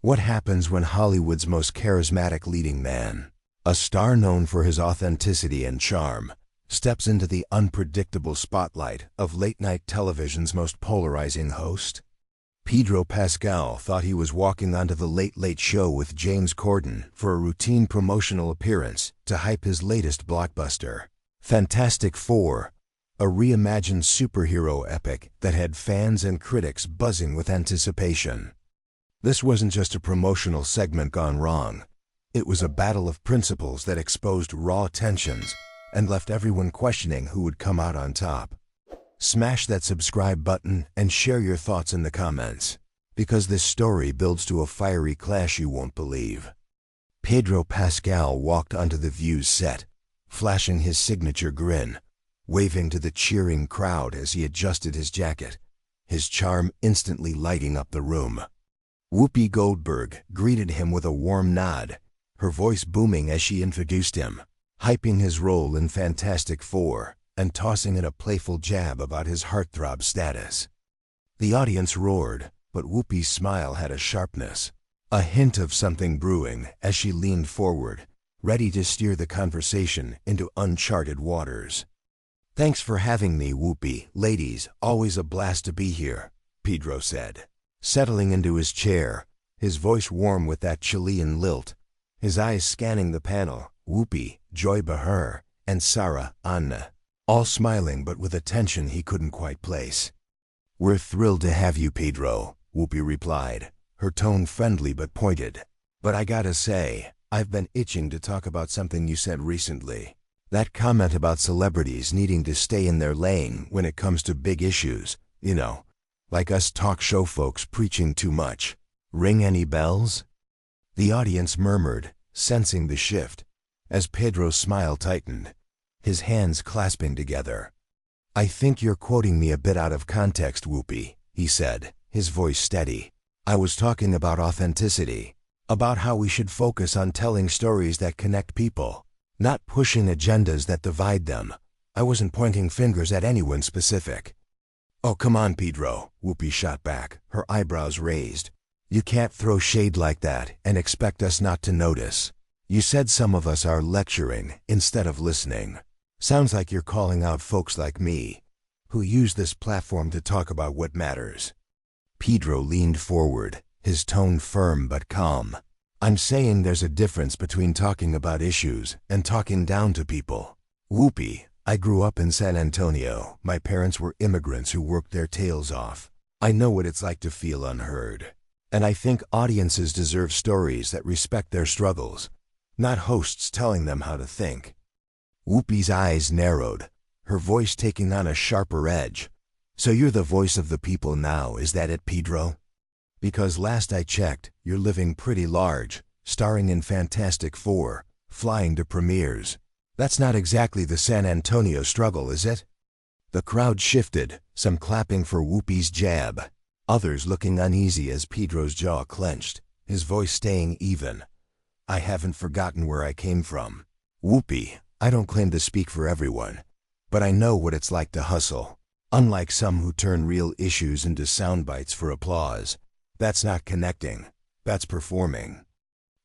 What happens when Hollywood's most charismatic leading man, a star known for his authenticity and charm, steps into the unpredictable spotlight of late-night television's most polarizing host? Pedro Pascal thought he was walking onto the Late Late Show with James Corden for a routine promotional appearance to hype his latest blockbuster, Fantastic Four, a reimagined superhero epic that had fans and critics buzzing with anticipation. This wasn't just a promotional segment gone wrong. It was a battle of principles that exposed raw tensions and left everyone questioning who would come out on top. Smash that subscribe button and share your thoughts in the comments, because this story builds to a fiery clash you won't believe. Pedro Pascal walked onto The View's set, flashing his signature grin, waving to the cheering crowd as he adjusted his jacket, his charm instantly lighting up the room. Whoopi Goldberg greeted him with a warm nod, her voice booming as she introduced him, hyping his role in Fantastic Four and tossing in a playful jab about his heartthrob status. The audience roared, but Whoopi's smile had a sharpness, a hint of something brewing as she leaned forward, ready to steer the conversation into uncharted waters. "Thanks for having me, Whoopi. Ladies, always a blast to be here," Pedro said, settling into his chair, his voice warm with that Chilean lilt, his eyes scanning the panel, Whoopi, Joy Behar, and Sarah, Anna, all smiling but with a tension he couldn't quite place. "We're thrilled to have you, Pedro," Whoopi replied, her tone friendly but pointed. "But I gotta say, I've been itching to talk about something you said recently. That comment about celebrities needing to stay in their lane when it comes to big issues, you know, like us talk show folks preaching too much. Ring any bells?" The audience murmured, sensing the shift, as Pedro's smile tightened, his hands clasping together. "I think you're quoting me a bit out of context, Whoopi," he said, his voice steady. "I was talking about authenticity, about how we should focus on telling stories that connect people, not pushing agendas that divide them. I wasn't pointing fingers at anyone specific." "Oh, come on, Pedro," Whoopi shot back, her eyebrows raised. "You can't throw shade like that and expect us not to notice. You said some of us are lecturing instead of listening. Sounds like you're calling out folks like me, who use this platform to talk about what matters." Pedro leaned forward, his tone firm but calm. "I'm saying there's a difference between talking about issues and talking down to people. Whoopi, I grew up in San Antonio. My parents were immigrants who worked their tails off. I know what it's like to feel unheard. And I think audiences deserve stories that respect their struggles, not hosts telling them how to think." Whoopi's eyes narrowed, her voice taking on a sharper edge. "So you're the voice of the people now, is that it, Pedro? Because last I checked, you're living pretty large, starring in Fantastic Four, flying to premieres. That's not exactly the San Antonio struggle, is it?" The crowd shifted, some clapping for Whoopi's jab, others looking uneasy as Pedro's jaw clenched, his voice staying even. "I haven't forgotten where I came from. Whoopi, I don't claim to speak for everyone, but I know what it's like to hustle. Unlike some who turn real issues into sound bites for applause, that's not connecting, that's performing."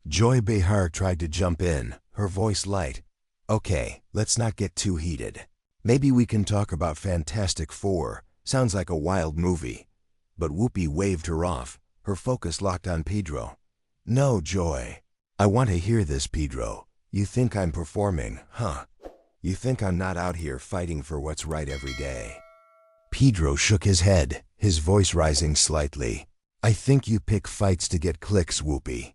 Joy Behar tried to jump in, her voice light. "Okay, let's not get too heated. Maybe we can talk about Fantastic Four. Sounds like a wild movie." But Whoopi waved her off, her focus locked on Pedro. "No, Joy. I want to hear this, Pedro. You think I'm performing, huh? You think I'm not out here fighting for what's right every day?" Pedro shook his head, his voice rising slightly. "I think you pick fights to get clicks, Whoopi.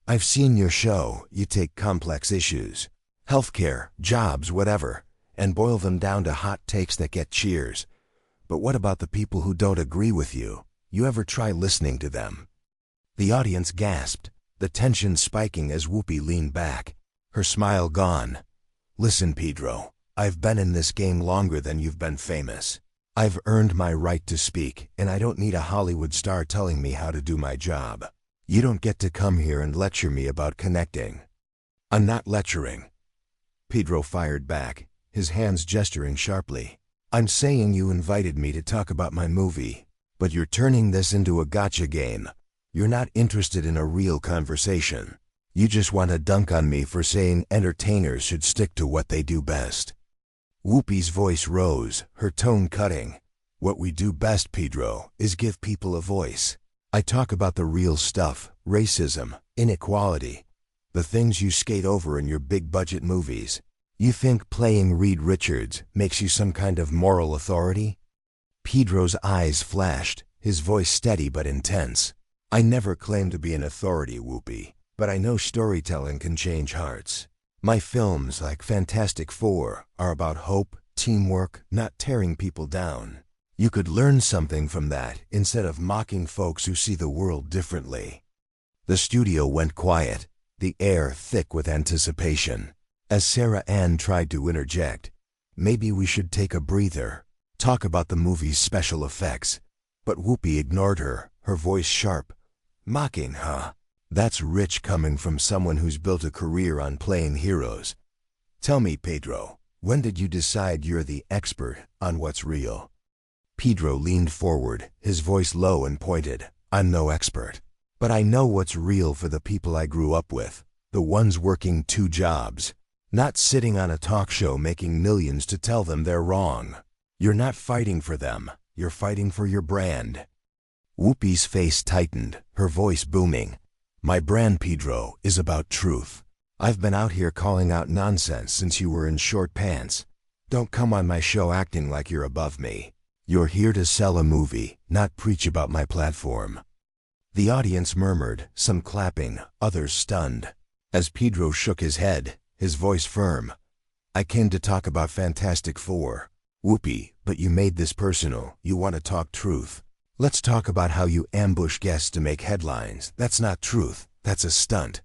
I've seen your show. You take complex issues, healthcare, jobs, whatever, and boil them down to hot takes that get cheers. But what about the people who don't agree with you? You ever try listening to them?" The audience gasped, the tension spiking as Whoopi leaned back, her smile gone. "Listen, Pedro, I've been in this game longer than you've been famous. I've earned my right to speak, and I don't need a Hollywood star telling me how to do my job. You don't get to come here and lecture me about connecting." "I'm not lecturing," Pedro fired back, his hands gesturing sharply. "I'm saying you invited me to talk about my movie, but you're turning this into a gotcha game. You're not interested in a real conversation. You just want to dunk on me for saying entertainers should stick to what they do best. Whoopi's voice rose, her tone cutting. What we do best, Pedro, is give people a voice. I talk about the real stuff, racism, inequality, the things you skate over in your big-budget movies. You think playing Reed Richards makes you some kind of moral authority? Pedro's eyes flashed, his voice steady but intense. I never claimed to be an authority, Whoopi, but I know storytelling can change hearts. My films, like Fantastic Four, are about hope, teamwork, not tearing people down. You could learn something from that instead of mocking folks who see the world differently. The studio went quiet, the air thick with anticipation. As Sarah Ann tried to interject, maybe we should take a breather, talk about the movie's special effects. But Whoopi ignored her, her voice sharp. Mocking, huh? That's rich coming from someone who's built a career on playing heroes. Tell me, Pedro, when did you decide you're the expert on what's real? Pedro leaned forward, his voice low and pointed. I'm no expert, but I know what's real for the people I grew up with, the ones working 2 jobs, not sitting on a talk show making millions to tell them they're wrong. You're not fighting for them, you're fighting for your brand. Whoopi's face tightened, her voice booming. My brand, Pedro, is about truth. I've been out here calling out nonsense since you were in short pants. Don't come on my show acting like you're above me. You're here to sell a movie, not preach about my platform. The audience murmured, some clapping, others stunned. As Pedro shook his head, his voice firm. I came to talk about Fantastic Four. Whoopi, but you made this personal. You want to talk truth. Let's talk about how you ambush guests to make headlines. That's not truth. That's a stunt.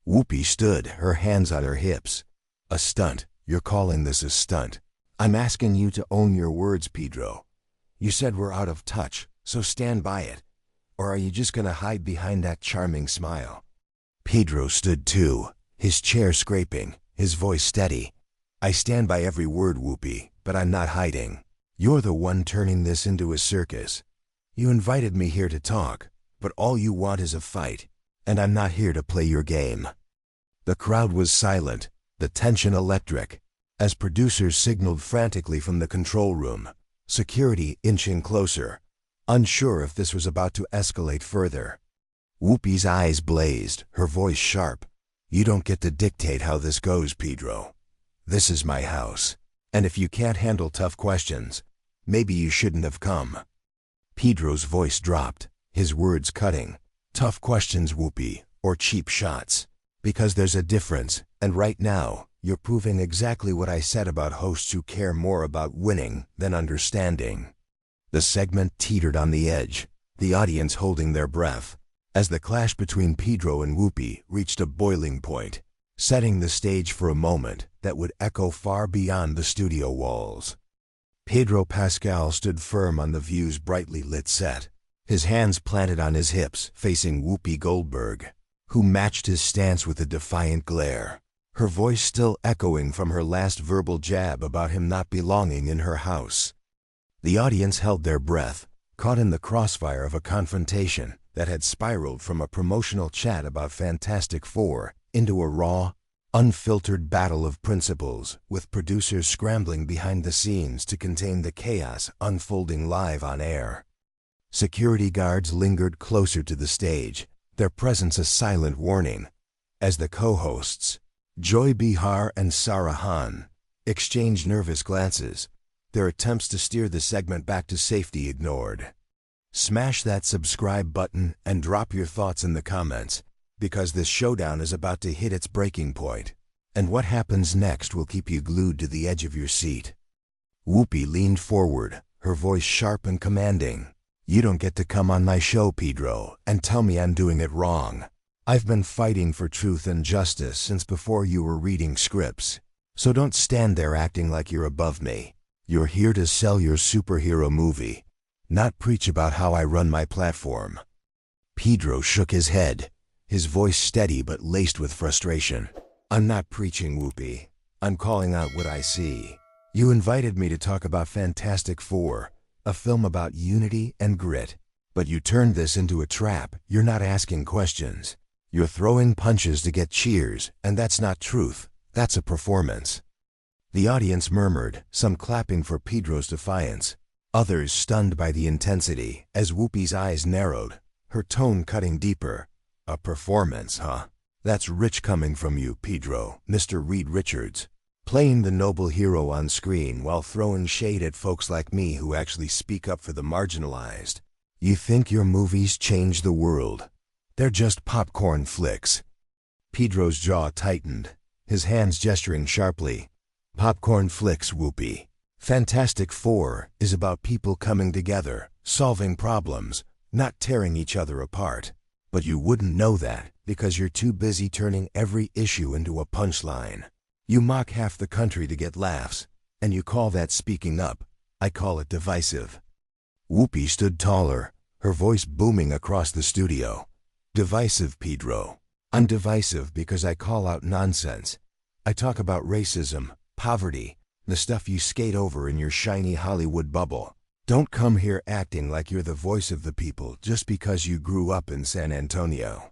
Whoopi stood, her hands on her hips. A stunt? You're calling this a stunt? I'm asking you to own your words, Pedro. You said we're out of touch, so stand by it. Or are you just gonna hide behind that charming smile? Pedro stood too, his chair scraping, his voice steady. I stand by every word, Whoopi, but I'm not hiding. You're the one turning this into a circus. You invited me here to talk, but all you want is a fight, and I'm not here to play your game. The crowd was silent, the tension electric, as producers signaled frantically from the control room, security inching closer, unsure if this was about to escalate further. Whoopi's eyes blazed, her voice sharp. You don't get to dictate how this goes, Pedro. This is my house, and if you can't handle tough questions, maybe you shouldn't have come. Pedro's voice dropped, his words cutting. Tough questions, Whoopi, or cheap shots. Because there's a difference, and right now, you're proving exactly what I said about hosts who care more about winning than understanding. The segment teetered on the edge, the audience holding their breath, as the clash between Pedro and Whoopi reached a boiling point, setting the stage for a moment that would echo far beyond the studio walls. Pedro Pascal stood firm on the View's brightly lit set, his hands planted on his hips, facing Whoopi Goldberg, who matched his stance with a defiant glare, her voice still echoing from her last verbal jab about him not belonging in her house. The audience held their breath, caught in the crossfire of a confrontation that had spiraled from a promotional chat about Fantastic Four into a raw, unfiltered battle of principles, with producers scrambling behind the scenes to contain the chaos unfolding live on air. Security guards lingered closer to the stage, their presence a silent warning, as the co-hosts, Joy Behar and Sarah Hahn, exchanged nervous glances, their attempts to steer the segment back to safety ignored. Smash that subscribe button and drop your thoughts in the comments, because this showdown is about to hit its breaking point, and what happens next will keep you glued to the edge of your seat. Whoopi leaned forward, her voice sharp and commanding. You don't get to come on my show, Pedro, and tell me I'm doing it wrong. I've been fighting for truth and justice since before you were reading scripts, so don't stand there acting like you're above me. You're here to sell your superhero movie, not preach about how I run my platform. Pedro shook his head, his voice steady but laced with frustration. I'm not preaching, Whoopi. I'm calling out what I see. You invited me to talk about Fantastic Four, a film about unity and grit. But you turned this into a trap. You're not asking questions. You're throwing punches to get cheers, and that's not truth. That's a performance. The audience murmured, some clapping for Pedro's defiance, others stunned by the intensity as Whoopi's eyes narrowed, her tone cutting deeper. A performance, huh? That's rich coming from you, Pedro, Mr. Reed Richards. Playing the noble hero on screen while throwing shade at folks like me who actually speak up for the marginalized. You think your movies change the world? They're just popcorn flicks. Pedro's jaw tightened, his hands gesturing sharply. Popcorn flicks, Whoopi. Fantastic Four is about people coming together, solving problems, not tearing each other apart. But you wouldn't know that because you're too busy turning every issue into a punchline. You mock half the country to get laughs, and you call that speaking up. I call it divisive. Whoopi stood taller, her voice booming across the studio. Divisive, Pedro. I'm divisive because I call out nonsense. I talk about racism, poverty, the stuff you skate over in your shiny Hollywood bubble. Don't come here acting like you're the voice of the people just because you grew up in San Antonio.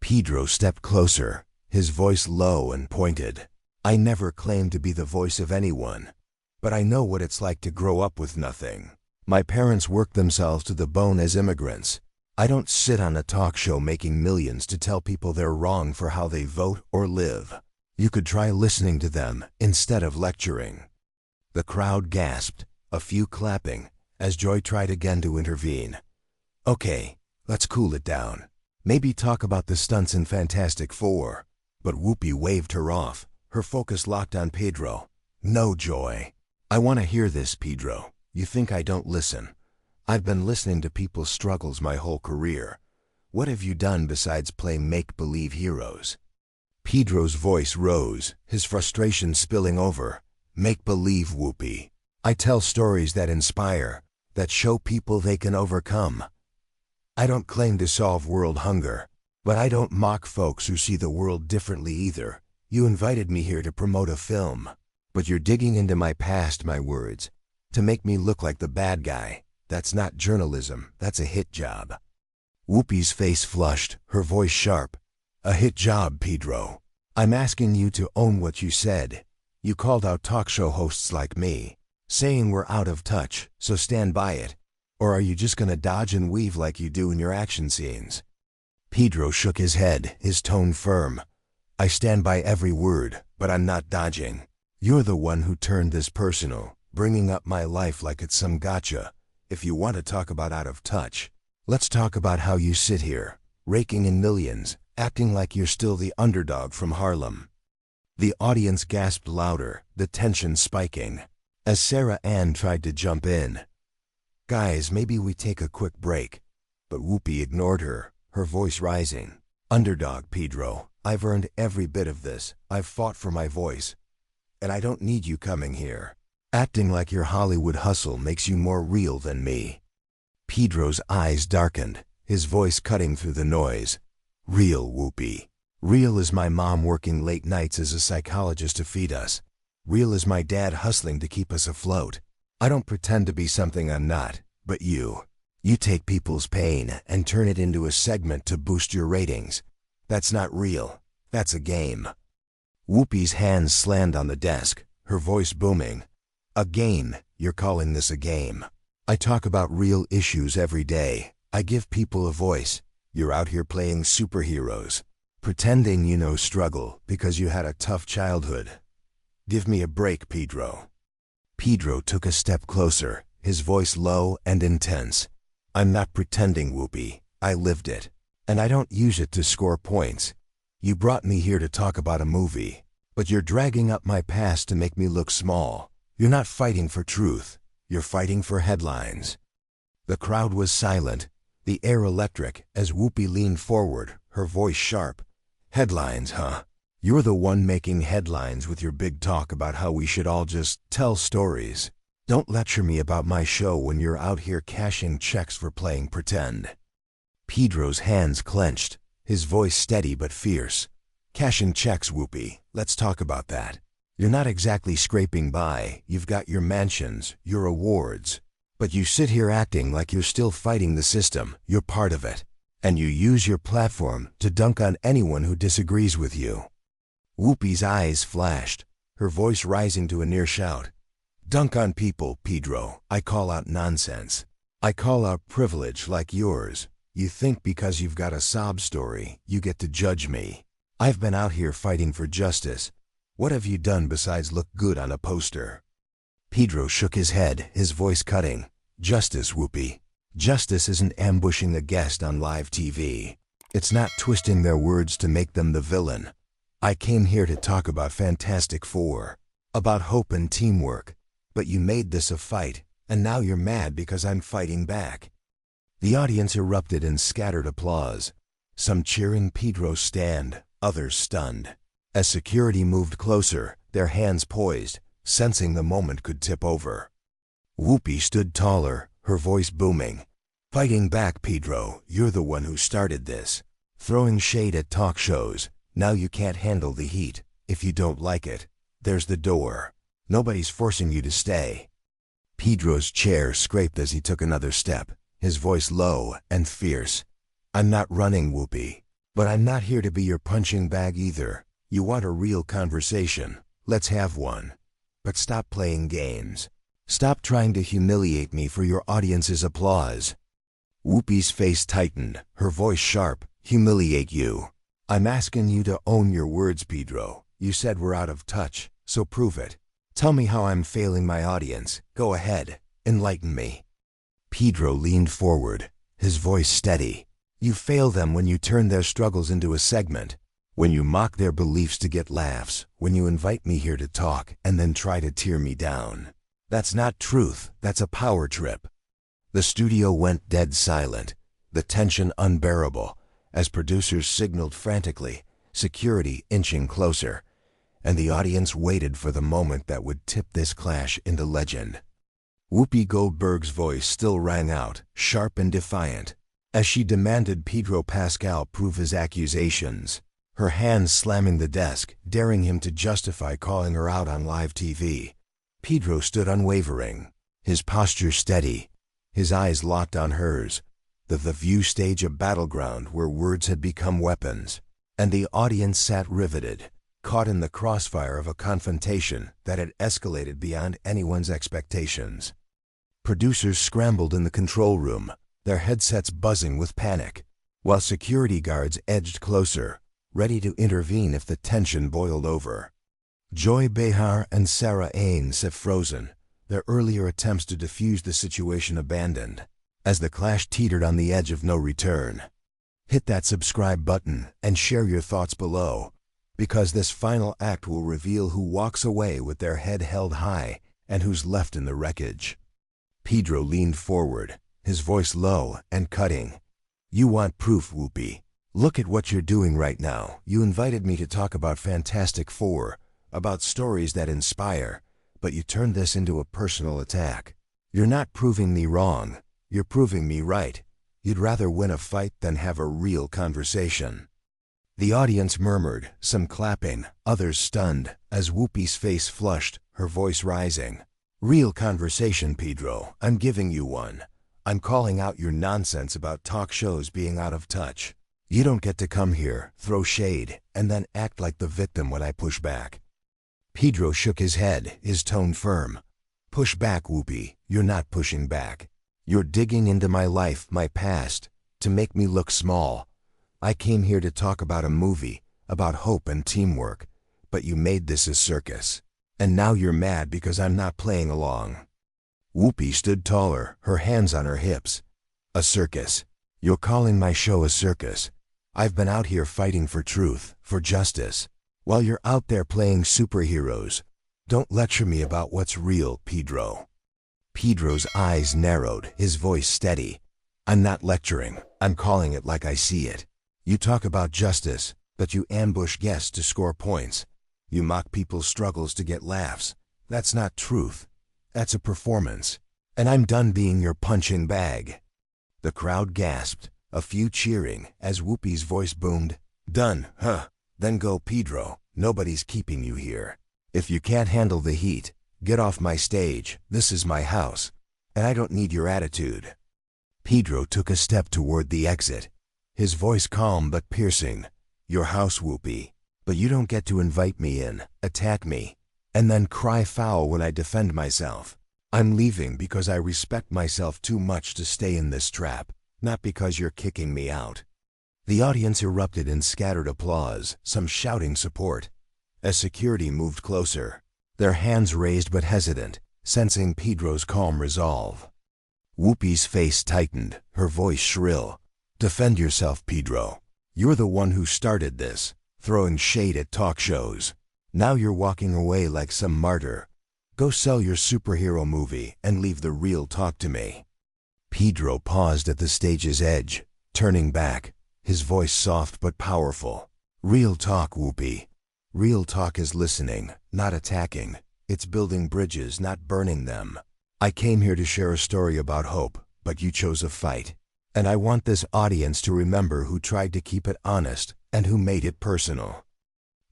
Pedro stepped closer, his voice low and pointed. I never claimed to be the voice of anyone, but I know what it's like to grow up with nothing. My parents worked themselves to the bone as immigrants. I don't sit on a talk show making millions to tell people they're wrong for how they vote or live. You could try listening to them instead of lecturing. The crowd gasped, a few clapping, as Joy tried again to intervene. Okay, let's cool it down. Maybe talk about the stunts in Fantastic Four. But Whoopi waved her off, her focus locked on Pedro. No, Joy. I want to hear this, Pedro. You think I don't listen? I've been listening to people's struggles my whole career. What have you done besides play make-believe heroes? Pedro's voice rose, his frustration spilling over. Make-believe, Whoopi. I tell stories that inspire, that show people they can overcome. I don't claim to solve world hunger, but I don't mock folks who see the world differently either. You invited me here to promote a film, but you're digging into my past, my words, to make me look like the bad guy. That's not journalism, that's a hit job. Whoopi's face flushed, her voice sharp. A hit job, Pedro. I'm asking you to own what you said. You called out talk show hosts like me, saying we're out of touch, so stand by it. Or are you just gonna dodge and weave like you do in your action scenes? Pedro shook his head, his tone firm. I stand by every word, but I'm not dodging. You're the one who turned this personal, bringing up my life like it's some gotcha. If you want to talk about out of touch, let's talk about how you sit here, raking in millions, acting like you're still the underdog from Harlem. The audience gasped louder, the tension spiking, as Sarah Ann tried to jump in. Guys, maybe we take a quick break. But Whoopi ignored her, her voice rising. Underdog, Pedro. I've earned every bit of this. I've fought for my voice. And I don't need you coming here. Acting like your Hollywood hustle makes you more real than me. Pedro's eyes darkened, his voice cutting through the noise. Real, Whoopi. Real as my mom working late nights as a psychologist to feed us. Real as my dad hustling to keep us afloat. I don't pretend to be something I'm not, but you take people's pain and turn it into a segment to boost your ratings. That's not real. That's a game. Whoopi's hands slammed on the desk, her voice booming. A game? You're calling this a game? I talk about real issues every day. I give people a voice. You're out here playing superheroes, pretending you know struggle because you had a tough childhood. Give me a break, Pedro. Pedro took a step closer, his voice low and intense. I'm not pretending, Whoopi. I lived it. And I don't use it to score points. You brought me here to talk about a movie, but you're dragging up my past to make me look small. You're not fighting for truth. You're fighting for headlines. The crowd was silent, the air electric, as Whoopi leaned forward, her voice sharp. Headlines, huh? You're the one making headlines with your big talk about how we should all just tell stories. Don't lecture me about my show when you're out here cashing checks for playing pretend. Pedro's hands clenched, his voice steady but fierce. Cashing checks, Whoopi. Let's talk about that. You're not exactly scraping by. You've got your mansions, your awards. But you sit here acting like you're still fighting the system, you're part of it. And you use your platform to dunk on anyone who disagrees with you. Whoopi's eyes flashed, her voice rising to a near shout. Dunk on people, Pedro. I call out nonsense. I call out privilege like yours. You think because you've got a sob story, you get to judge me. I've been out here fighting for justice. What have you done besides look good on a poster? Pedro shook his head, his voice cutting. Justice, Whoopi. Justice isn't ambushing a guest on live TV. It's not twisting their words to make them the villain. I came here to talk about Fantastic Four, about hope and teamwork. But you made this a fight, and now you're mad because I'm fighting back. The audience erupted in scattered applause, some cheering Pedro's stand, others stunned. As security moved closer, their hands poised, sensing the moment could tip over. Whoopi stood taller, her voice booming. Fighting back, Pedro, you're the one who started this. Throwing shade at talk shows. Now you can't handle the heat. If you don't like it, there's the door. Nobody's forcing you to stay. Pedro's chair scraped as he took another step, his voice low and fierce. I'm not running, Whoopi. But I'm not here to be your punching bag either. You want a real conversation. Let's have one. But stop playing games. Stop trying to humiliate me for your audience's applause. Whoopi's face tightened, her voice sharp. Humiliate you. I'm asking you to own your words, Pedro. You said we're out of touch, so prove it. Tell me how I'm failing my audience. Go ahead. Enlighten me. Pedro leaned forward, his voice steady. You fail them when you turn their struggles into a segment. When you mock their beliefs to get laughs. When you invite me here to talk and then try to tear me down. That's not truth. That's a power trip. The studio went dead silent, the tension unbearable, as producers signaled frantically, security inching closer, and the audience waited for the moment that would tip this clash into legend. Whoopi Goldberg's voice still rang out, sharp and defiant, as she demanded Pedro Pascal prove his accusations, her hands slamming the desk, daring him to justify calling her out on live TV. Pedro stood unwavering, his posture steady, his eyes locked on hers, the view stage a battleground where words had become weapons, and the audience sat riveted, caught in the crossfire of a confrontation that had escalated beyond anyone's expectations. Producers scrambled in the control room, their headsets buzzing with panic, while security guards edged closer, ready to intervene if the tension boiled over. Joy Behar and Sarah Ains have frozen, their earlier attempts to defuse the situation abandoned, as the clash teetered on the edge of no return. Hit that subscribe button and share your thoughts below, because this final act will reveal who walks away with their head held high and who's left in the wreckage. Pedro leaned forward, his voice low and cutting. You want proof, Whoopi. Look at what you're doing right now. You invited me to talk about Fantastic Four, about stories that inspire, but you turned this into a personal attack. You're not proving me wrong. You're proving me right. You'd rather win a fight than have a real conversation. The audience murmured, some clapping, others stunned, as Whoopi's face flushed, her voice rising. Real conversation, Pedro. I'm giving you one. I'm calling out your nonsense about talk shows being out of touch. You don't get to come here, throw shade, and then act like the victim when I push back. Pedro shook his head, his tone firm. Push back, Whoopi. You're not pushing back. You're digging into my life, my past, to make me look small. I came here to talk about a movie, about hope and teamwork, but you made this a circus. And now you're mad because I'm not playing along. Whoopi stood taller, her hands on her hips. A circus. You're calling my show a circus. I've been out here fighting for truth, for justice, while you're out there playing superheroes. Don't lecture me about what's real, Pedro. Pedro's eyes narrowed, his voice steady. I'm not lecturing. I'm calling it like I see it. You talk about justice, but you ambush guests to score points. You mock people's struggles to get laughs. That's not truth. That's a performance. And I'm done being your punching bag. The crowd gasped, a few cheering, as Whoopi's voice boomed. Done, huh? Then go, Pedro. Nobody's keeping you here. If you can't handle the heat, get off my stage. This is my house. and I don't need your attitude. Pedro took a step toward the exit, his voice calm but piercing. Your house, Whoopi, but you don't get to invite me in, attack me, and then cry foul when I defend myself. I'm leaving because I respect myself too much to stay in this trap, not because you're kicking me out. The audience erupted in scattered applause, some shouting support. As security moved closer, their hands raised but hesitant, sensing Pedro's calm resolve. Whoopi's face tightened, her voice shrill. Defend yourself, Pedro. You're the one who started this, throwing shade at talk shows. Now you're walking away like some martyr. Go sell your superhero movie and leave the real talk to me. Pedro paused at the stage's edge, turning back, his voice soft but powerful. Real talk, Whoopi. Real talk is listening, not attacking. It's building bridges, not burning them. I came here to share a story about hope, but you chose a fight. And I want this audience to remember who tried to keep it honest and who made it personal.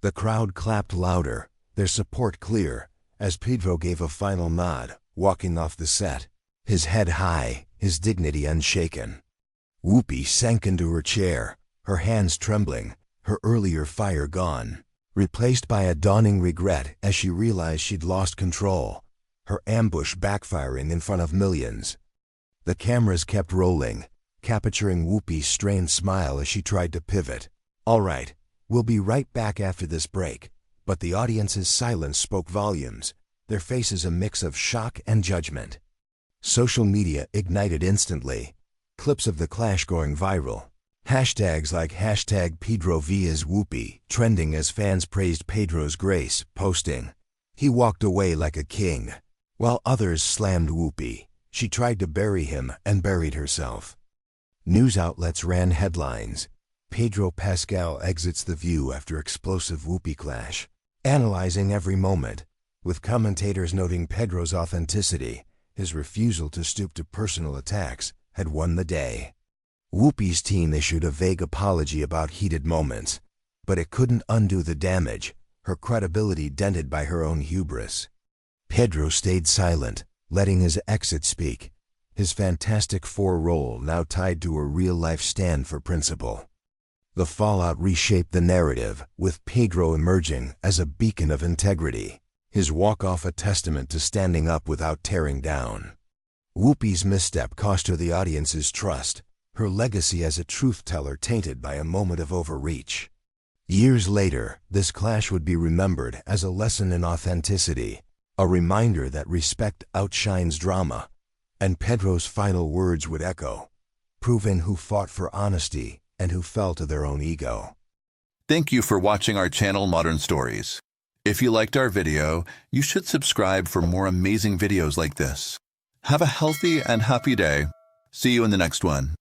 The crowd clapped louder, their support clear, as Pedro gave a final nod, walking off the set, his head high, his dignity unshaken. Whoopi sank into her chair, her hands trembling, her earlier fire gone, replaced by a dawning regret as she realized she'd lost control, her ambush backfiring in front of millions. The cameras kept rolling, capturing Whoopi's strained smile as she tried to pivot. All right, we'll be right back after this break. But the audience's silence spoke volumes, their faces a mix of shock and judgment. Social media ignited instantly, clips of the clash going viral. Hashtags like #PedroVsWhoopi trending as fans praised Pedro's grace, posting, "He walked away like a king," while others slammed Whoopi. She tried to bury him and buried herself. News outlets ran headlines. Pedro Pascal exits The View after explosive Whoopi clash, analyzing every moment, with commentators noting Pedro's authenticity, his refusal to stoop to personal attacks, had won the day. Whoopi's team issued a vague apology about heated moments, but it couldn't undo the damage, her credibility dented by her own hubris. Pedro stayed silent, letting his exit speak, his Fantastic Four role now tied to a real-life stand for principle. The fallout reshaped the narrative, with Pedro emerging as a beacon of integrity, his walk-off a testament to standing up without tearing down. Whoopi's misstep cost her the audience's trust, her legacy as a truth-teller tainted by a moment of overreach. Years later, this clash would be remembered as a lesson in authenticity, a reminder that respect outshines drama, and Pedro's final words would echo, "Proven who fought for honesty and who fell to their own ego." Thank you for watching our channel Modern Stories. If you liked our video, you should subscribe for more amazing videos like this. Have a healthy and happy day. See you in the next one.